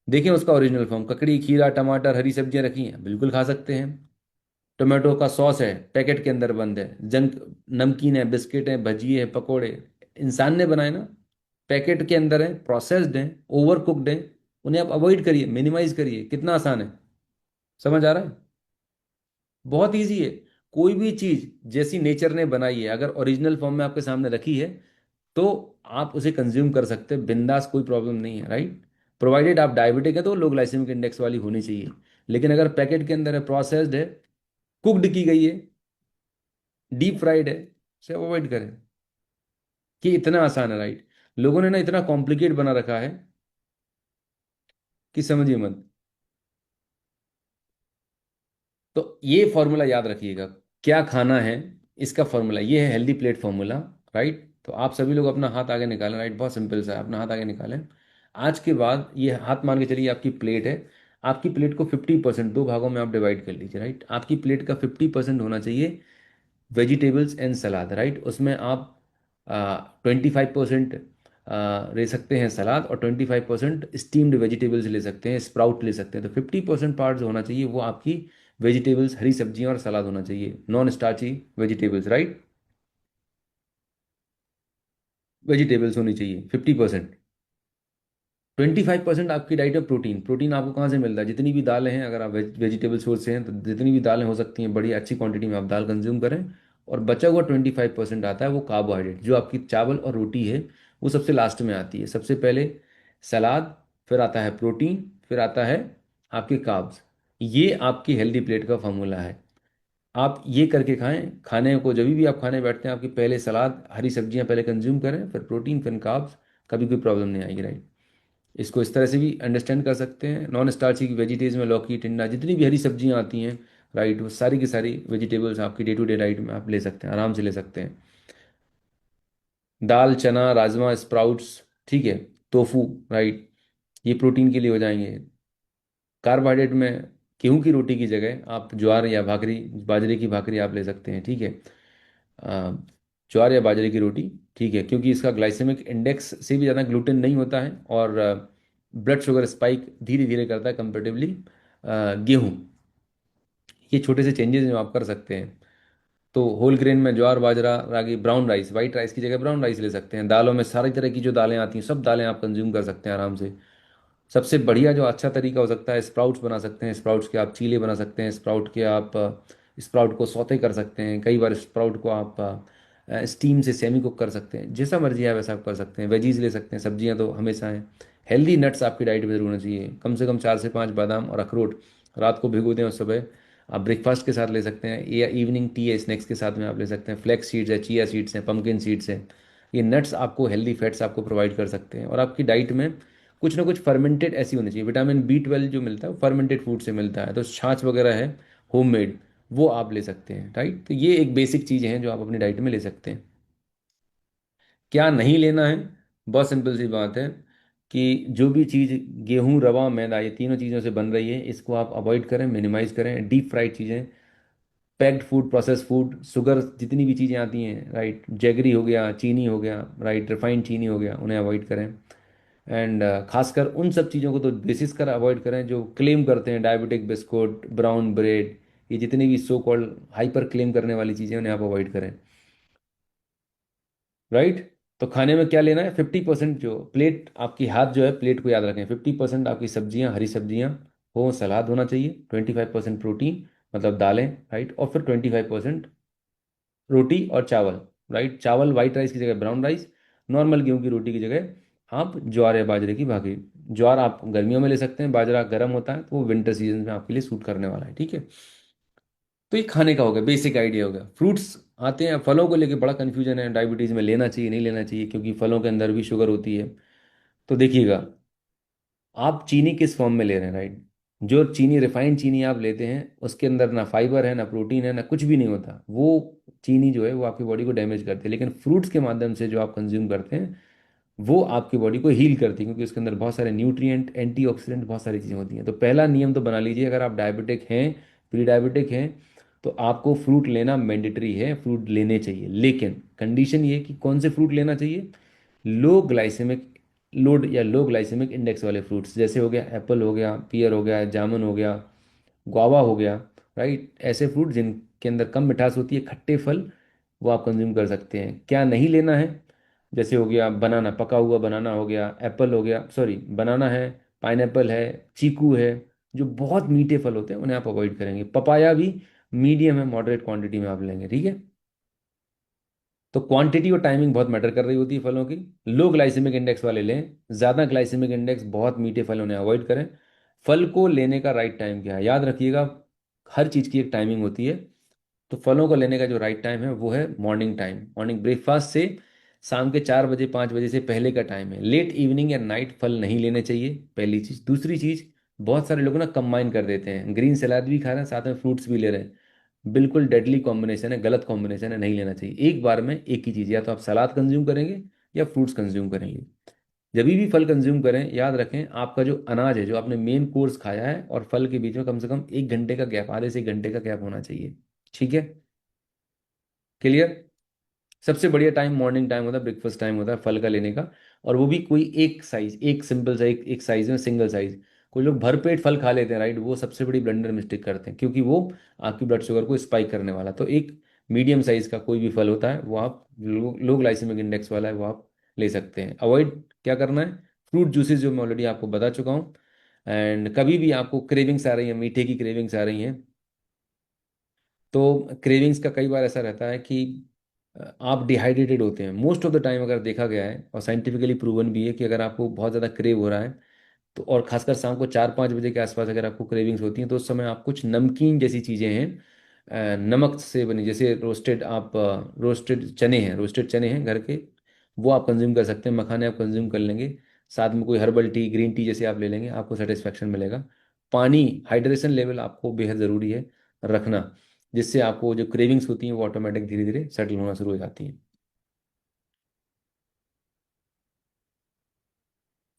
S1: देखें उसका ओरिजिनल फॉर्म, ककड़ी, खीरा, टमाटर, हरी सब्जियां रखी हैं, बिल्कुल खा सकते हैं। टोमेटो का सॉस है, पैकेट के अंदर बंद है, जंक नमकीन है, बिस्किट है, भजिए है, पकोड़े, इंसान ने बनाए ना, पैकेट के अंदर है, प्रोसेस्ड है, ओवर कुक्ड है, उन्हें आप अवॉइड करिए, मिनिमाइज करिए, कितना आसान है, समझ आ रहा है? बहुत इजी है। कोई भी चीज जैसी नेचर ने बनाई है, अगर ओरिजिनल फॉर्म में आपके सामने रखी है, तो आप उसे कंज्यूम कर सकते हैं बिंदास, कोई प्रॉब्लम नहीं है, राइट। प्रोवाइडेड आप डायबिटिक है तो लो ग्लाइसेमिक इंडेक्स वाली होनी चाहिए। लेकिन अगर पैकेट के अंदर है, प्रोसेस्ड है, कुक्ड की गई है, डीप फ्राइड है, उसे अवॉइड करें। कि इतना आसान है, राइट। लोगों ने ना इतना कॉम्प्लिकेट बना रखा है कि समझिए मत। तो ये फॉर्मूला याद रखिएगा, क्या खाना है, इसका फॉर्मूला ये है, हेल्दी प्लेट फॉर्मूला, राइट। तो आप सभी लोग अपना हाथ आगे निकालें, राइट, बहुत सिंपल सा है, अपना हाथ आगे निकालें। आज के बाद ये हाथ मान के चलिए आपकी प्लेट है, आपकी प्लेट को 50%, दो भागों में आप डिवाइड कर लीजिए, राइट। आपकी प्लेट का 50% होना चाहिए वेजिटेबल्स एंड सलाद, राइट। उसमें आप 25% ले सकते हैं सलाद, और 25% स्टीम्ड वेजिटेबल्स ले सकते हैं, स्प्राउट ले सकते हैं। तो 50% पार्ट जो होना चाहिए वो आपकी वेजिटेबल्स, हरी सब्जियां और सलाद होना चाहिए, non starchy vegetables, right. Vegetables होनी चाहिए 50%। 25% आपकी डाइट है प्रोटीन। प्रोटीन आपको कहाँ से मिलता है? जितनी भी दालें हैं, अगर आप वेजिटेबल सोर्स से हैं तो जितनी भी दालें हो सकती हैं, बड़ी अच्छी क्वांटिटी में आप दाल कंज्यूम करें। और बचा हुआ 25% आता है वो कार्बोहाइड्रेट, जो आपकी चावल और रोटी है, वो सबसे लास्ट में आती है। सबसे पहले सलाद, फिर आता है प्रोटीन, फिर आता है आपके कार्ब्स। ये आपकी हेल्दी प्लेट का फॉर्मूला है। आप ये करके खाएं, खाने को जब भी आप खाने बैठते हैं, आपकी पहले सलाद, हरी सब्जियां पहले कंज्यूम करें, फिर प्रोटीन, फिर कार्ब्स। कभी कोई प्रॉब्लम नहीं आएगी, राइट। इसको इस तरह से भी अंडरस्टैंड कर सकते हैं। नॉन स्टार्ची की वेजिटेज में लौकी, टिंडा, जितनी भी हरी सब्जियां आती हैं, राइट, वो सारी की सारी वेजिटेबल्स आपकी डे टू डे डाइट में आप ले सकते हैं, आराम से ले सकते हैं। दाल, चना, राजमा, स्प्राउट्स, ठीक है, टोफू, राइट, ये प्रोटीन के लिए हो जाएंगे। कार्बोहाइड्रेट में गेहूं की रोटी की जगह आप ज्वार या भाकरी, बाजरे की भाकरी आप ले सकते हैं, ठीक है। अ, ज्वार या बाजरे की रोटी, ठीक है, क्योंकि इसका ग्लाइसेमिक इंडेक्स से भी ज़्यादा ग्लूटेन नहीं होता है, और ब्लड शुगर स्पाइक धीरे धीरे करता है कंपेरेटिवली गेहूं। ये छोटे से चेंजेस जो आप कर सकते हैं। तो होल ग्रेन में ज्वार, बाजरा, रागी, ब्राउन राइस, वाइट राइस की जगह ब्राउन राइस ले सकते हैं। दालों में सारी तरह की जो दालें आती हैं, सब दालें आप कंज्यूम कर सकते हैं आराम से। सबसे बढ़िया जो अच्छा तरीका हो सकता है, स्प्राउट्स बना सकते हैं। स्प्राउट्स के आप चीले बना सकते हैं, स्प्राउट के आप स्प्राउट को सौते कर सकते हैं, कई बार स्प्राउट को आप स्टीम से सेमी कुक कर सकते हैं, जैसा मर्जी है वैसा आप कर सकते हैं। वेजीज ले सकते हैं, सब्जियां तो हमेशा हैं। हेल्दी नट्स आपकी डाइट में जरूर होना चाहिए, कम से कम 4 से 5 बादाम और अखरोट रात को भिगो दें और सुबह आप ब्रेकफास्ट के साथ ले सकते हैं, या इवनिंग टी या स्नैक्स के साथ में आप ले सकते हैं। फ्लैक्स सीड्स है, चिया सीड्स हैं, पम्पकिन सीड्स हैं, ये नट्स आपको हेल्दी फैट्स आपको प्रोवाइड कर सकते हैं। और आपकी डाइट में कुछ ना कुछ फर्मेंटेड ऐसी होनी चाहिए। विटामिन B12 जो मिलता है वो फर्मेंटेड फूड से मिलता है, तो छाछ वगैरह है होममेड, वो आप ले सकते हैं, राइट। तो ये एक बेसिक चीज़ें हैं जो आप अपनी डाइट में ले सकते हैं। क्या नहीं लेना है? बहुत सिंपल सी बात है कि जो भी चीज़ गेहूं, रवा, मैदा, ये तीनों चीज़ों से बन रही है, इसको आप अवॉइड करें, मिनिमाइज करें। डीप फ्राइड चीज़ें, packed food, process food, sugar, जितनी भी चीज़ें आती हैं, राइट, जैगरी हो गया, चीनी हो गया, राइट, रिफाइंड चीनी हो गया, उन्हें अवॉइड करें। एंड खासकर उन सब चीज़ों को तो बेसिस कर अवॉइड करें जो क्लेम करते हैं, डायबिटिक बिस्कुट, ब्राउन ब्रेड, ये जितनी भी सो कॉल्ड हाइपर क्लेम करने वाली चीज़ें, उन्हें आप अवॉइड करें, राइट। तो खाने में क्या लेना है? 50% जो प्लेट आपकी, हाथ जो है प्लेट को याद रखें, 50% आपकी सब्जियां, हरी सब्जियां हो, सलाद होना चाहिए, 25% प्रोटीन, मतलब दालें, राइट, और फिर 25% रोटी और चावल, राइट। चावल वाइट राइस की जगह ब्राउन राइस, नॉर्मल गेहूं की रोटी की जगह आप ज्वार या बाजरे की भागी। ज्वार आप गर्मियों में ले सकते हैं, बाजरा गर्म होता है तो वो विंटर सीजन में आपके लिए सूट करने वाला है, ठीक है। तो ये खाने का हो गया, बेसिक आइडिया हो गया। फ्रूट्स आते हैं, फलों को लेके बड़ा कन्फ्यूजन है, डायबिटीज़ में लेना चाहिए नहीं लेना चाहिए, क्योंकि फलों के अंदर भी शुगर होती है। तो देखिएगा, आप चीनी किस फॉर्म में ले रहे हैं, राइट। जो चीनी, रिफाइंड चीनी आप लेते हैं, उसके अंदर ना फाइबर है, ना प्रोटीन है, ना कुछ भी नहीं होता। वो चीनी जो है वो आपकी बॉडी को डैमेज करती है। लेकिन फ्रूट्स के माध्यम से जो आप कंज्यूम करते हैं, वो आपकी बॉडी को हील करती है, क्योंकि उसके अंदर बहुत सारे न्यूट्रिएंट, एंटीऑक्सीडेंट, बहुत सारी चीज़ें होती हैं। तो पहला नियम तो बना लीजिए, अगर आप डायबिटिक हैं, प्री डायबिटिक हैं, तो आपको फ्रूट लेना मैंडेटरी है, फ्रूट लेने चाहिए। लेकिन कंडीशन ये कि कौन से फ्रूट लेना चाहिए, लो ग्लाइसेमिक लोड या लो ग्लाइसेमिक इंडेक्स वाले फ्रूट्स, जैसे हो गया एप्पल, हो गया पियर, हो गया जामुन, हो गया गुआवा, हो गया, राइट। ऐसे फ्रूट जिनके अंदर कम मिठास होती है, खट्टे फल, वो आप कंज्यूम कर सकते हैं। क्या नहीं लेना है, जैसे हो गया बनाना, पका हुआ बनाना हो गया, एप्पल हो गया, सॉरी बनाना है, पाइनएप्पल है, चीकू है, जो बहुत मीठे फल होते हैं उन्हें आप अवॉइड करेंगे। पपाया भी मीडियम है, मॉडरेट क्वांटिटी में आप लेंगे, ठीक है। तो क्वांटिटी और टाइमिंग बहुत मैटर कर रही होती है फलों की। लो ग्लाइसेमिक इंडेक्स वाले लें, ज़्यादा ग्लाइसेमिक इंडेक्स, बहुत मीठे फल उन्हें अवॉइड करें। फल को लेने का राइट टाइम क्या है, याद रखिएगा, हर चीज़ की एक टाइमिंग होती है। तो फलों को लेने का जो राइट टाइम है वो है मॉर्निंग टाइम, मॉर्निंग ब्रेकफास्ट से शाम के 4 बजे 5 बजे से पहले का टाइम है। लेट इवनिंग या नाइट फल नहीं लेने चाहिए, पहली चीज़। दूसरी चीज़, बहुत सारे लोग ना कंबाइन कर देते हैं, ग्रीन सलाद भी खा रहे हैं साथ में फ्रूट्स भी ले रहे हैं। बिल्कुल डेडली कॉम्बिनेशन है, गलत कॉम्बिनेशन है, नहीं लेना चाहिए। एक बार में एक ही चीज़, या तो आप सलाद कंज्यूम करेंगे या फ्रूट्स कंज्यूम करेंगे। जब भी फल कंज्यूम करें, याद रखें आपका जो अनाज है, जो आपने मेन कोर्स खाया है, और फल के बीच में कम से कम 1 घंटे का गैप, आधे से 1 घंटे का गैप होना चाहिए, ठीक है। क्लियर। सबसे बढ़िया टाइम मॉर्निंग टाइम होता है, ब्रेकफास्ट टाइम होता है फल का लेने का। और वो भी कोई एक साइज, एक सिंपल सा, एक साइज में, सिंगल साइज। कोई लोग भरपेट फल खा लेते हैं, राइट, वो सबसे बड़ी ब्लंडर मिस्टेक करते हैं, क्योंकि वो आपकी ब्लड शुगर को स्पाइक करने वाला। तो एक मीडियम साइज का कोई भी फल होता है, वो आप लो ग्लाइसेमिक इंडेक्स वाला है, वो आप ले सकते हैं। अवॉइड क्या करना है, फ्रूट जूसेस, जो मैं ऑलरेडी आपको बता चुका हूँ। एंड कभी भी आपको क्रेविंग्स आ रही हैं, मीठे की क्रेविंग्स आ रही हैं, तो क्रेविंग्स का कई बार ऐसा रहता है कि आप डिहाइड्रेटेड होते हैं मोस्ट ऑफ द टाइम, अगर देखा गया है और साइंटिफिकली प्रूवन भी है कि अगर आपको बहुत ज़्यादा क्रेव हो रहा है, तो और खासकर शाम को 4-5 बजे के आसपास अगर आपको क्रेविंग्स होती हैं, तो उस समय आप कुछ नमकीन जैसी चीज़ें हैं, नमक से बनी, जैसे रोस्टेड, आप रोस्टेड चने हैं, रोस्टेड चने हैं घर के, वो आप कंज्यूम कर सकते हैं। मखाने आप कंज्यूम कर लेंगे, साथ में कोई हर्बल टी, ग्रीन टी जैसे आप ले लेंगे, आपको सेटिस्फेक्शन मिलेगा। पानी, हाइड्रेशन लेवल आपको बेहद ज़रूरी है रखना, जिससे आपको जो क्रेविंग्स होती हैं वो ऑटोमेटिक धीरे धीरे सेटल होना शुरू हो जाती हैं।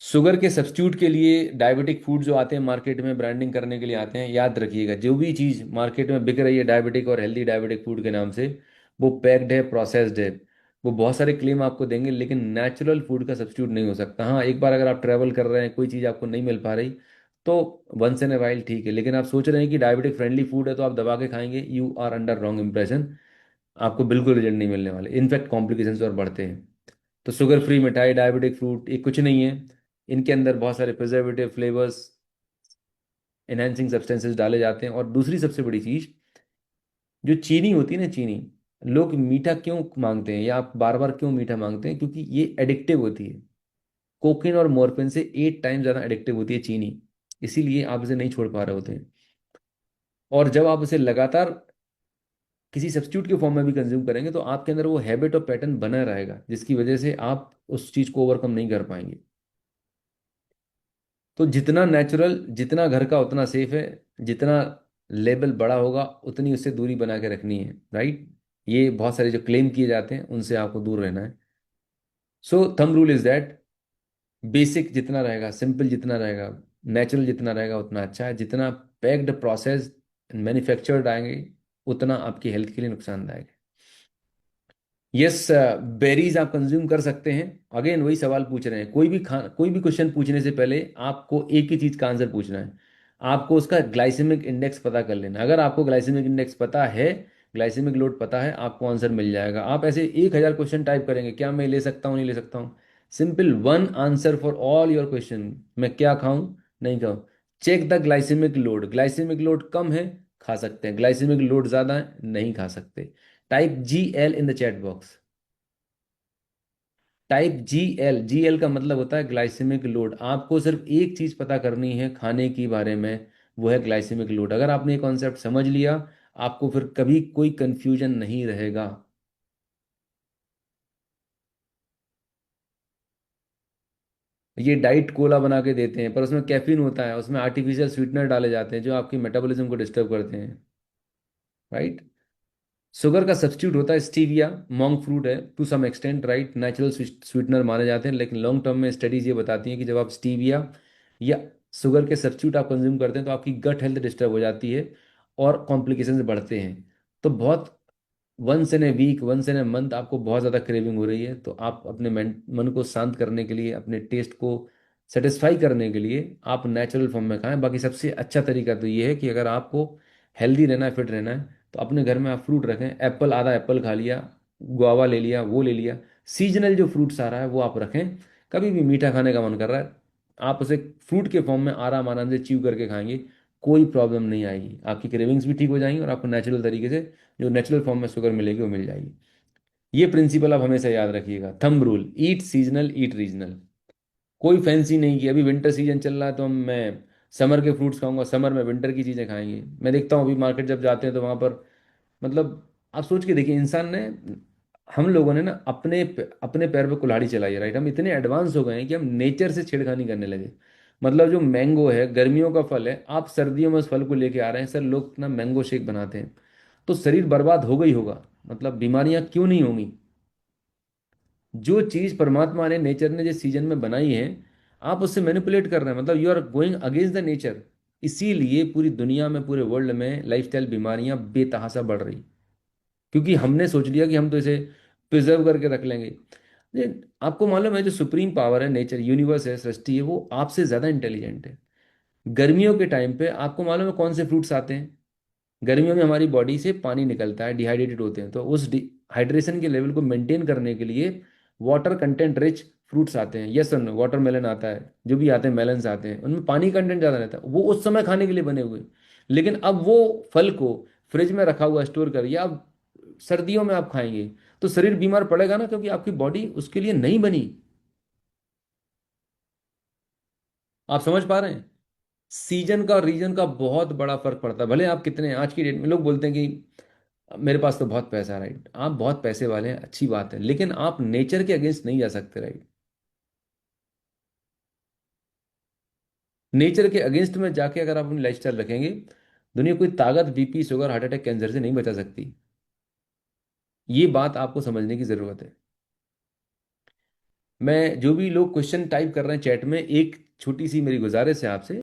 S1: शुगर के सब्स्टिट्यूट के लिए डायबिटिक फूड जो आते हैं मार्केट में, ब्रांडिंग करने के लिए आते हैं, याद रखिएगा, जो भी चीज़ मार्केट में बिक रही है डायबिटिक और हेल्दी डायबिटिक फूड के नाम से, वो पैक्ड है, प्रोसेस्ड है। वो बहुत सारे क्लेम आपको देंगे, लेकिन नेचुरल फूड का सब्स्टिट्यूट नहीं हो सकता। हाँ, एक बार अगर आप ट्रैवल कर रहे हैं, कोई चीज़ आपको नहीं मिल पा रही, तो वंस इन ए वाइल ठीक है। लेकिन आप सोच रहे हैं कि डायबिटिक फ्रेंडली फूड है तो आप दबा के खाएंगे, you are under wrong impression. आपको बिल्कुल रिजल्ट नहीं मिलने वाले, इनफैक्ट कॉम्प्लिकेशंस और बढ़ते हैं। तो शुगर फ्री मिठाई, डायबिटिक फ्रूट, ये कुछ नहीं है। इनके अंदर बहुत सारे प्रिजर्वेटिव, फ्लेवर्स, एनहांसिंग सब्सटेंसेस डाले जाते हैं। और दूसरी सबसे बड़ी चीज, जो चीनी होती है ना, चीनी, लोग मीठा क्यों मांगते हैं, या आप बार बार क्यों मीठा मांगते हैं, क्योंकि ये एडिक्टिव होती है। कोकीन और मॉर्फिन से 8 टाइम ज्यादा एडिक्टिव होती है चीनी, इसीलिए आप इसे नहीं छोड़ पा रहे होते हैं। और जब आप इसे लगातार किसी सब्स्टिट्यूट के फॉर्म में भी कंज्यूम करेंगे, तो आपके अंदर वो हैबिट और पैटर्न बना रहेगा, जिसकी वजह से आप उस चीज को ओवरकम नहीं कर पाएंगे। तो जितना नेचुरल, जितना घर का, उतना सेफ है। जितना लेवल बड़ा होगा, उतनी उससे दूरी बना के रखनी है, राइट। ये बहुत सारे जो क्लेम किए जाते हैं उनसे आपको दूर रहना है। So thumb rule is that, basic जितना रहेगा, सिंपल जितना रहेगा, नेचुरल जितना रहेगा, उतना अच्छा है। जितना पैक्ड, प्रोसेस, मैन्युफैक्चर्ड आएंगे, उतना आपकी हेल्थ के लिए नुकसानदायक है। यस, बेरीज आप कंज्यूम कर सकते हैं। अगेन वही सवाल पूछ रहे हैं, कोई भी क्वेश्चन पूछने से पहले आपको एक ही चीज का आंसर पूछना है, आपको उसका ग्लाइसेमिक इंडेक्स पता कर लेना। अगर आपको ग्लाइसेमिक इंडेक्स पता है, ग्लाइसेमिक लोड पता है, आपको आंसर मिल जाएगा। आप ऐसे 1,000 क्वेश्चन टाइप करेंगे, क्या मैं ले सकता हूँ, नहीं ले सकता हूँ, simple one answer for all your question, मैं क्या खाऊं, नहीं खाऊं। Check the glycemic load, glycemic load कम है, खा सकते हैं। ग्लाइसेमिक लोड ज़्यादा है, नहीं खा सकते। Type GL in the chat box. Type GL का मतलब होता है ग्लाइसेमिक लोड। आपको सिर्फ एक चीज़ पता करनी है खाने के बारे में, वो है ग्लाइसेमिक लोड। अगर आपने ये कॉन्सेप्ट समझ लिया, आपको फिर कभी कोई कंफ्यूजन नहीं रहेगा। ये डाइट कोला बना के देते हैं, पर उसमें कैफीन होता है, उसमें आर्टिफिशियल स्वीटनर डाले जाते हैं जो आपकी मेटाबॉलिज्म को डिस्टर्ब करते हैं। राइट। शुगर का सब्स्टिट्यूट होता है स्टीविया। मॉन्क फ्रूट है to some extent, right, natural sweetener माने जाते हैं, लेकिन लॉन्ग टर्म में स्टडीज ये बताती हैं कि जब आप स्टीविया या शुगर के सब्स्टिट्यूट आप कंज्यूम करते हैं तो आपकी गट हेल्थ डिस्टर्ब हो जाती है और कॉम्प्लिकेशंस बढ़ते हैं। तो बहुत once in a week, once in a month आपको बहुत ज़्यादा क्रेविंग हो रही है, तो आप अपने मन को शांत करने के लिए, अपने टेस्ट को सेटिस्फाई करने के लिए आप नेचुरल फॉर्म में खाएं। बाकी सबसे अच्छा तरीका तो ये है कि अगर आपको हेल्दी रहना है, फिट रहना है, तो अपने घर में आप फ्रूट रखें। एप्पल, आधा एप्पल खा लिया, गुआवा ले लिया, वो ले लिया। सीजनल जो फ्रूट्स आ रहा है वो आप रखें। कभी भी मीठा खाने का मन कर रहा है, आप उसे फ्रूट के फॉर्म में आराम आराम से च्यू करके खाएंगे, कोई प्रॉब्लम नहीं आएगी। आपकी क्रेविंग्स भी ठीक हो जाएंगी और आपको नेचुरल तरीके से जो नेचुरल फॉर्म में शुगर मिलेगी वो मिल जाएगी। ये प्रिंसिपल आप हमेशा याद रखिएगा। थंब रूल, ईट सीजनल, ईट रीजनल। कोई फैंसी नहीं कि अभी विंटर सीजन चल रहा है तो मैं समर के फ्रूट्स खाऊंगा, समर में विंटर की चीज़ें खाएंगे। मैं देखता हूँ अभी मार्केट जब जाते हैं तो वहाँ पर, मतलब, आप सोच के देखिए, इंसान ने, हम लोगों ने ना अपने पैर पे कुल्हाड़ी चलाई है, राइट। हम इतने एडवांस हो गए हैं कि हम नेचर से छेड़खानी करने लगे। मतलब जो मैंगो है, गर्मियों का फल है, आप सर्दियों में उस फल को लेके आ रहे हैं। सर, लोग ना मैंगो शेक बनाते हैं, तो शरीर बर्बाद होगा ही होगा। मतलब बीमारियां क्यों नहीं होंगी? जो चीज परमात्मा ने, नेचर ने जिस सीजन में बनाई है, आप उससे मैनिपुलेट कर रहे हैं, मतलब you are going against the nature. इसीलिए पूरी दुनिया में, पूरे वर्ल्ड में लाइफस्टाइल बीमारियां बेतहाशा बढ़ रही, क्योंकि हमने सोच लिया कि हम तो इसे प्रिजर्व करके रख लेंगे। आपको मालूम है जो सुप्रीम पावर है, नेचर, यूनिवर्स है, सृष्टि है, वो आपसे ज्यादा इंटेलिजेंट है। गर्मियों के टाइम पे आपको मालूम है कौन से फ्रूट्स आते हैं? गर्मियों में हमारी बॉडी से पानी निकलता है, डिहाइड्रेटेड होते हैं, तो उस हाइड्रेशन के लेवल को मेंटेन करने के लिए वाटर कंटेंट रिच फ्रूट्स आते हैं। यस, वाटरमेलन आता है, जो भी आते हैं, मेलन्स आते हैं, उनमें पानी कंटेंट ज़्यादा रहता है, वो उस समय खाने के लिए बने हुए। लेकिन अब वो फल को फ्रिज में रखा हुआ स्टोर करिए, अब सर्दियों में आप खाएंगे तो शरीर बीमार पड़ेगा ना, क्योंकि आपकी बॉडी उसके लिए नहीं बनी। आप समझ पा रहे हैं? सीजन का और रीजन का बहुत बड़ा फर्क पड़ता है। भले आप कितने, आज की डेट में लोग बोलते हैं कि मेरे पास तो बहुत पैसा है, राइट। आप बहुत पैसे वाले हैं, अच्छी बात है, लेकिन आप नेचर के अगेंस्ट नहीं जा सकते, राइट। नेचर के अगेंस्ट में जाके अगर आप अपनी लाइफस्टाइल रखेंगे, दुनिया कोई ताकत BP sugar heart attack cancer से नहीं बचा सकती। ये बात आपको समझने की जरूरत है। मैं, जो भी लोग क्वेश्चन टाइप कर रहे हैं चैट में, एक छोटी सी मेरी गुजारिश है आपसे।